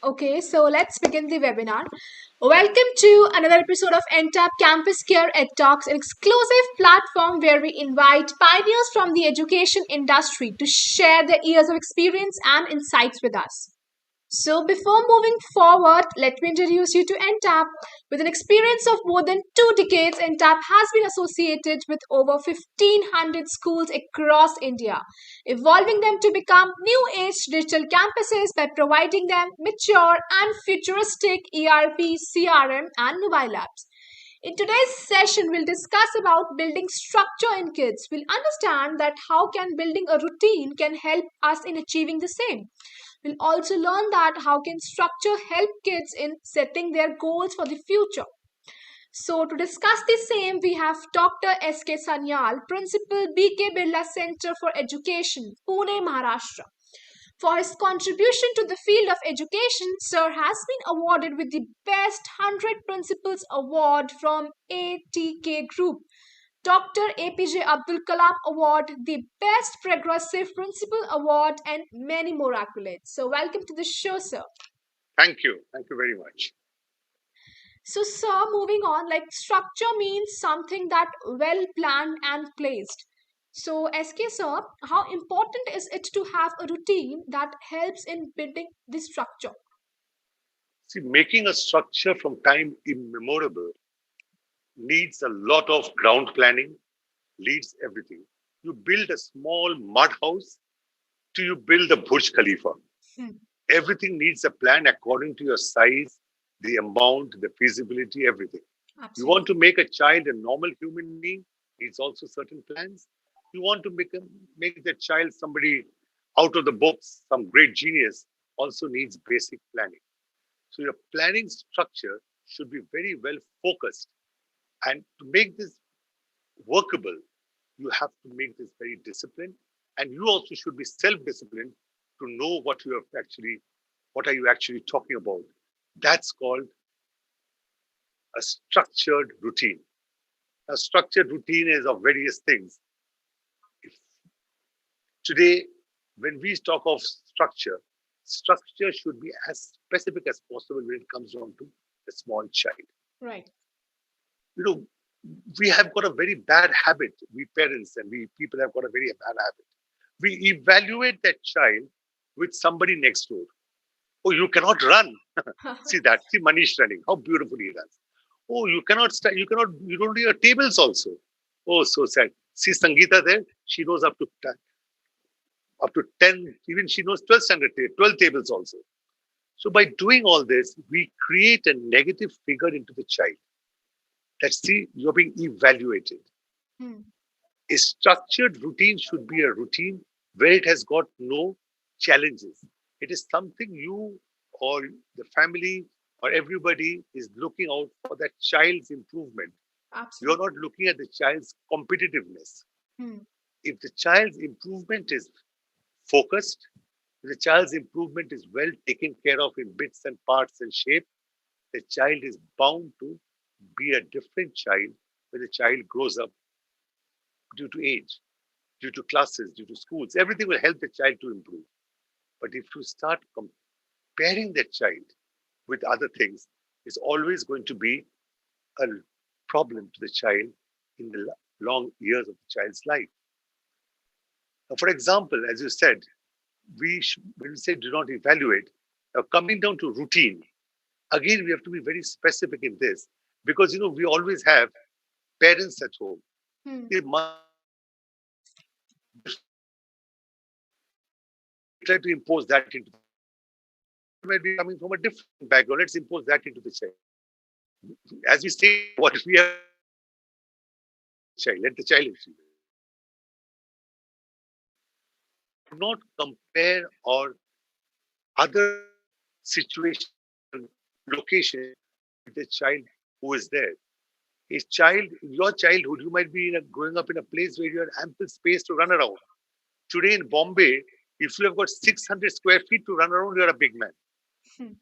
Okay, so let's begin the webinar. Welcome to another episode of Entab CampusCare EdTalks, an exclusive platform where we invite pioneers from the education industry to share their years of experience and insights with us. So, before moving forward, let me introduce you to NTAP. With an experience of more than 2 decades, NTAP has been associated with over 1,500 schools across India, evolving them to become new age digital campuses by providing them mature and futuristic ERP, CRM, and mobile apps. In today's session, we'll discuss about building structure in kids. We'll understand that how can building a routine can help us in achieving the same. We'll also learn that how can structure help kids in setting their goals for the future. So to discuss the same, we have Dr. S.K. Sanyal, Principal B.K. Birla Center for Education, Pune, Maharashtra. For his contribution to the field of education, Sir has been awarded with the Best 100 Principals Award from ATK Group. Dr. APJ Abdul Kalam Award, the Best Progressive Principal Award, and many more accolades. So, welcome to the show, sir. Thank you. Thank you very much. So, sir, moving on, like structure means something that well planned and placed. So, SK sir, how important is it to have a routine that helps in building the structure? See, making a structure from time immemorable needs a lot of ground planning, leads everything. You build a small mud house to you build the Burj Khalifa. Hmm. Everything needs a plan according to your size, the amount, the feasibility, everything. Absolutely. You want to make a child a normal human being, needs also certain plans. You want to make that child somebody out of the books, some great genius, also needs basic planning. So your planning structure should be very well focused. And to make this workable, you have to make this very disciplined. And you also should be self-disciplined to know what are you actually talking about. That's called a structured routine. A structured routine is of various things. If today, when we talk of structure should be as specific as possible when it comes down to a small child. Right. You know, we have got a very bad habit, we parents and we people have got a very bad habit. We evaluate that child with somebody next door. Oh, you cannot run. See that. See Manish running. How beautifully he runs. Oh, you cannot stand. You don't do your tables also. Oh, so sad. See Sangeeta there. She knows up to 10, even she knows 12 tables also. So by doing all this, we create a negative figure into the child. Let's see, you're being evaluated. Hmm. A structured routine should be a routine where it has got no challenges. It is something you or the family or everybody is looking out for that child's improvement. Absolutely. You're not looking at the child's competitiveness. Hmm. If the child's improvement is focused, if the child's improvement is well taken care of in bits and parts and shape, the child is bound to be a different child when the child grows up due to age, due to classes, due to schools. Everything will help the child to improve. But if you start comparing that child with other things, it's always going to be a problem to the child in the long years of the child's life. Now, for example, as you said, when we say do not evaluate, now coming down to routine, again, we have to be very specific in this because, we always have parents at home. Hmm. They must try to impose that into might be coming from a different background. Let's impose that into the child. As we say, what if we have a child? Let the child achieve. Not compare or other situation, location with the child who is there. His child, your childhood, you might be growing up in a place where you have ample space to run around. Today in Bombay, if you have got 600 square feet to run around, you're a big man. Hmm.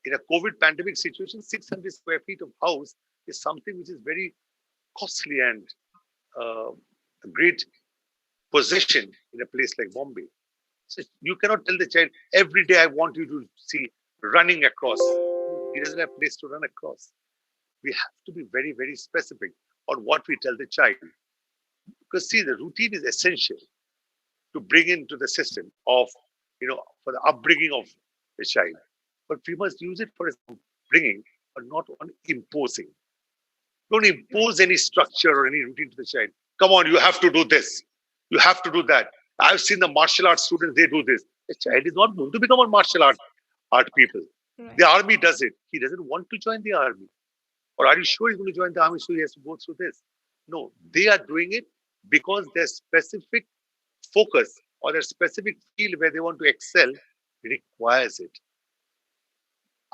In a COVID pandemic situation, 600 square feet of house is something which is very costly and a great possession in a place like Bombay. So you cannot tell the child every day, I want you to see running across. He doesn't have place to run across. We have to be very, very specific on what we tell the child. Because see, the routine is essential to bring into the system of, for the upbringing of the child. But we must use it for its upbringing, but not on imposing. Don't Right. impose any structure or any routine to the child. Come on, you have to do this. You have to do that. I've seen the martial arts students, they do this. The child is not going to become a martial art people. The Right. army does it. He doesn't want to join the army. Or are you sure he's going to join the army so he has to go through this? No, they are doing it because their specific focus or their specific field where they want to excel requires it.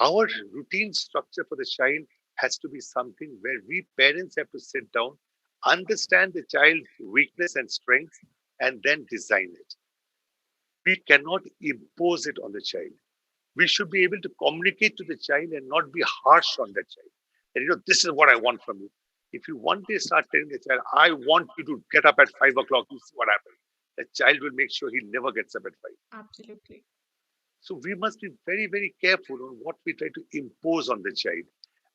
Our routine structure for the child has to be something where we parents have to sit down, understand the child's weakness and strengths, and then design it. We cannot impose it on the child. We should be able to communicate to the child and not be harsh on that child. And this is what I want from you. If you one day start telling the child, I want you to get up at 5 o'clock, you see what happens. The child will make sure he never gets up at 5. Absolutely. So we must be very, very careful on what we try to impose on the child.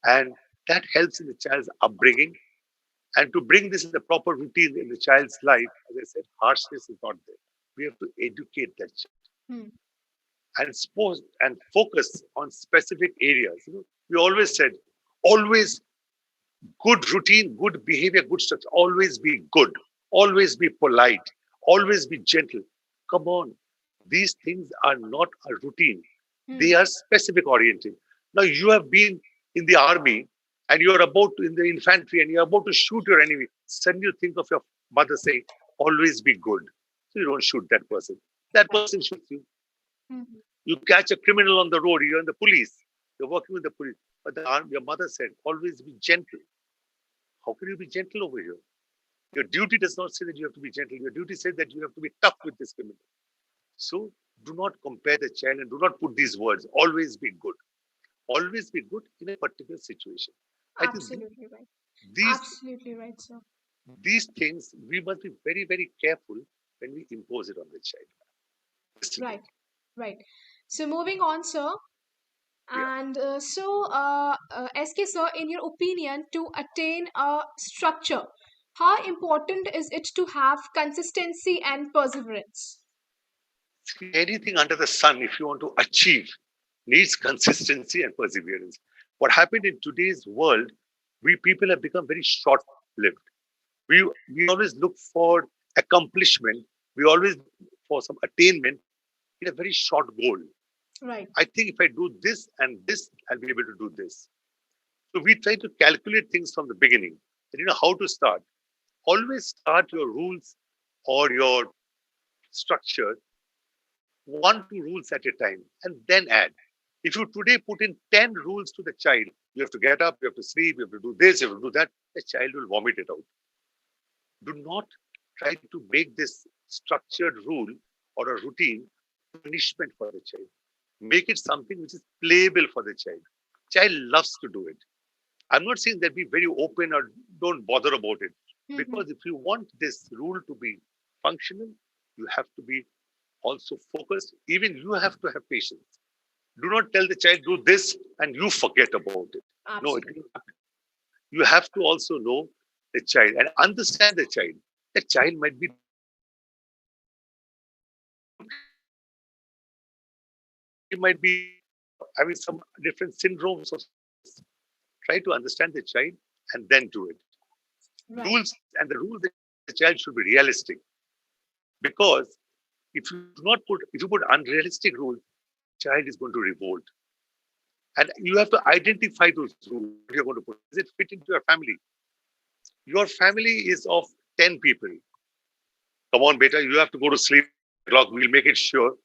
And that helps in the child's upbringing. And to bring this in the proper routine in the child's life, as I said, harshness is not there. We have to educate that child Hmm. and focus on specific areas. We always said, always good routine, good behavior, good structure. Always be good. Always be polite. Always be gentle. Come on. These things are not a routine. Hmm. They are specific oriented. Now you have been in the army and you're about to in the infantry and you're about to shoot your enemy. Suddenly you think of your mother saying, always be good. So you don't shoot that person. That Right. person shoots you. Hmm. You catch a criminal on the road, you're in the police. You're working with the police. But your mother said, always be gentle. How can you be gentle over here? Your duty does not say that you have to be gentle. Your duty says that you have to be tough with this criminal. So do not compare the child and do not put these words. Always be good. Always be good in a particular situation. I think Absolutely right. these Absolutely right, sir. these things we must be very, very careful when we impose it on the child. Listen, Right. Right. So moving on, sir. yeah. And SK sir, in your opinion, to attain a structure, how important is it to have consistency and perseverance? See, anything under the sun, if you want to achieve, needs consistency and perseverance. What happened in today's world, we people have become very short-lived. We always look for accomplishment. We always look for some attainment in a very short goal. Right. I think if I do this and this, I'll be able to do this. So we try to calculate things from the beginning. And you know how to start. Always start your rules or your structure 1, 2 rules at a time and then add. If you today put in 10 rules to the child, you have to get up, you have to sleep, you have to do this, you have to do that, the child will vomit it out. Do not try to make this structured rule or a routine punishment for the child. Make it something which is playable for the child. Child loves to do it. I'm not saying that be very open or don't bother about it. Mm-hmm. Because if you want this rule to be functional, you have to be also focused. Even you have to have patience. Do not tell the child, do this, and you forget about it. No, it Absolutely. cannot happen. You have to also know the child and understand the child. The child might be he might be having some different syndromes or try to understand the child and then do it. Right. Rules and the rules of the child should be realistic because if you put unrealistic rules, child is going to revolt. And you have to identify those rules you're going to put. Does it fit into your family? Your family is of 10 people. Come on, beta, you have to go to sleep. Clock. We'll make it sure.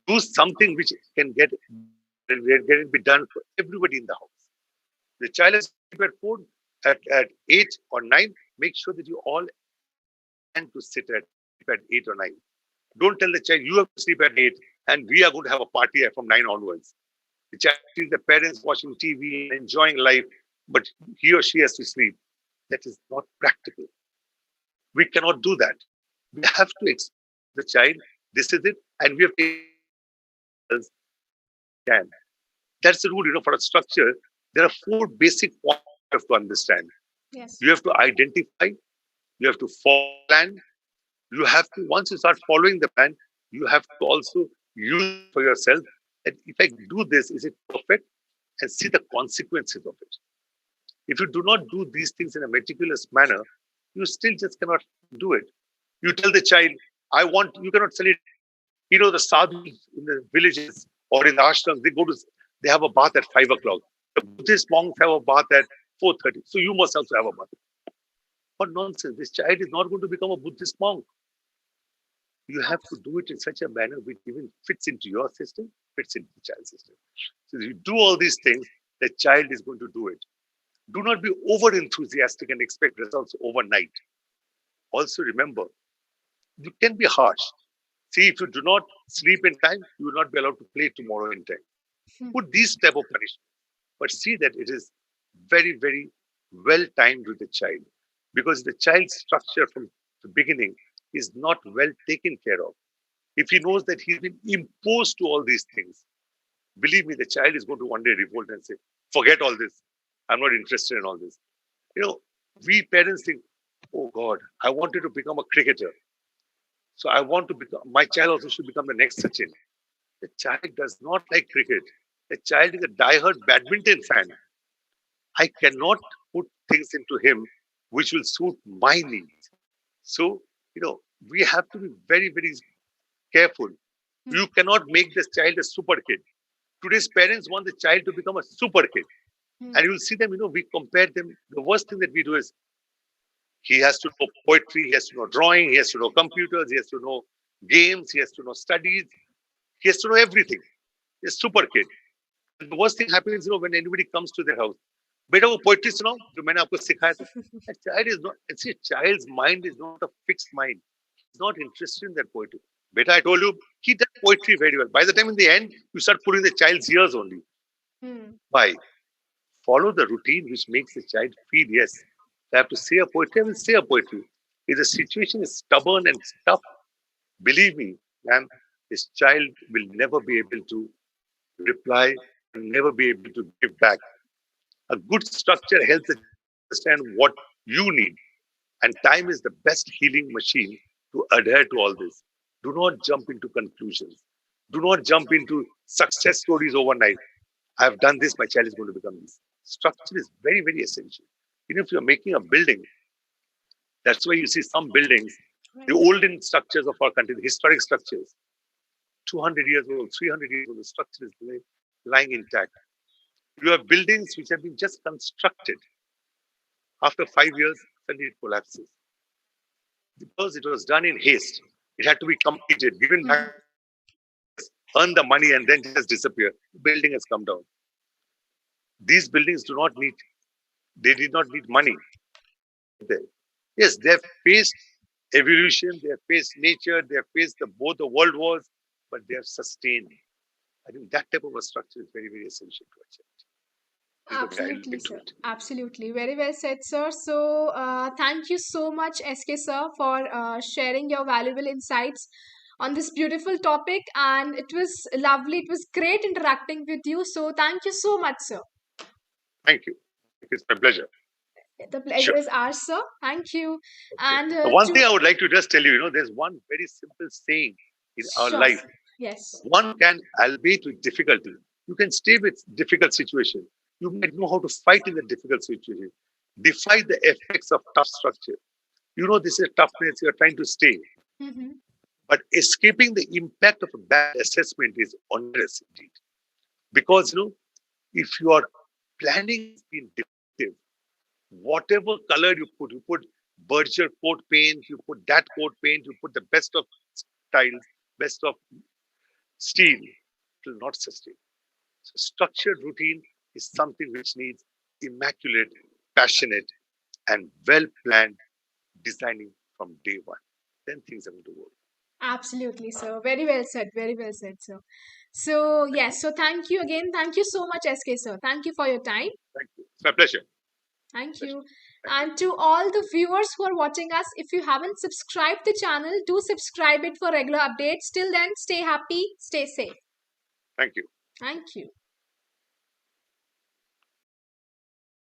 Do something which can get it be done for everybody in the house. The child is at 4, at 8 or 9. Make sure that you all plan to sleep at 8 or 9. Don't tell the child you have to sleep at 8 and we are going to have a party from 9 onwards. The child sees the parents watching TV and enjoying life, but he or she has to sleep. That is not practical. We cannot do that. We have to explain to the child, this is it, and we have to can. That's the rule, for a structure. There are four basic points you have to understand. Yes. You have to identify, you have to follow the plan, you have to, once you start following the plan, you have to also use it for yourself. That if I do this, is it perfect? And see the consequences of it. If you do not do these things in a meticulous manner, you still just cannot do it. You tell the child, you cannot sell it. The sadhus in the villages or in the ashrams, they have a bath at 5 o'clock. The Buddhist monks have a bath at 4:30. So you must also have a bath. What nonsense. This child is not going to become a Buddhist monk. You have to do it in such a manner which even fits into your system, fits into the child's system. So if you do all these things, the child is going to do it. Do not be over enthusiastic and expect results overnight. Also remember, you can be harsh. See, if you do not sleep in time, you will not be allowed to play tomorrow in time. Put these type of punishment, but see that it is very, very well timed with the child, because the child's structure from the beginning is not well taken care of. If he knows that he's been imposed to all these things, believe me, the child is going to one day revolt and say, forget all this. I'm not interested in all this. We parents think, oh God, I wanted to become a cricketer. So I want to become, my child also should become the next Sachin. The child does not like cricket. The child is a diehard badminton fan. I cannot put things into him which will suit my needs. So, we have to be very, very careful. You cannot make this child a super kid. Today's parents want the child to become a super kid. And you will see them, we compare them. The worst thing that we do is he has to know poetry, he has to know drawing, he has to know computers, he has to know games, he has to know studies, he has to know everything. He's a super kid. And the worst thing happens, when anybody comes to their house. Beta wo poetry sunao, jo maine aapko sikhaya tha. A child is not, see, a child's mind is not a fixed mind. He's not interested in that poetry. Beta, I told you, he does poetry very well. By the time in the end, you start pulling the child's ears only. Why? Follow the routine which makes the child feel, yes, I have to say a poetry, I will say a poetry. If the situation is stubborn and tough, believe me, ma'am, this child will never be able to reply and never be able to give back. A good structure helps the child understand what you need. And time is the best healing machine to adhere to all this. Do not jump into conclusions. Do not jump into success stories overnight. I have done this, my child is going to become this. Structure is very, very essential. Even if you're making a building, that's why you see some buildings, the olden structures of our country, the historic structures, 200 years old, 300 years old, the structure is lying intact. You have buildings which have been just constructed. After 5 years, suddenly it collapses. Because it was done in haste. It had to be completed, given back, earn the money, and then just disappear. The building has come down. These buildings they did not need money. Yes, they have faced evolution, they have faced nature, they have faced both the world wars, but they have sustained. I think that type of a structure is very, very essential to a child. Absolutely, sir. Absolutely. Very well said, sir. So, thank you so much, SK sir, for sharing your valuable insights on this beautiful topic. And it was lovely. It was great interacting with you. So, thank you so much, sir. Thank you. It's my pleasure. The pleasure is ours, sir. Thank you. Okay. And one thing I would like to just tell you, there's one very simple saying in our life. Sir. Yes. One can albeit with difficulty. You can stay with difficult situation. You might know how to fight in the difficult situation. Defy the effects of tough structure. This is toughness. You're trying to stay. But escaping the impact of a bad assessment is onerous indeed. Because, if you are planning to be defective, whatever color you put Berger coat paint, you put that coat paint, you put the best of tiles, best of steel, it will not sustain. So structured routine is something which needs immaculate, passionate, and well-planned designing from day one. Then things are going to work. Absolutely, sir. Very well said. Very well said, sir. So, yes. So, thank you again. Thank you so much, SK, sir. Thank you for your time. Thank you. It's my pleasure. Thank you. And to all the viewers who are watching us, if you haven't subscribed the channel, do subscribe it for regular updates. Till then, stay happy, stay safe. Thank you. Thank you.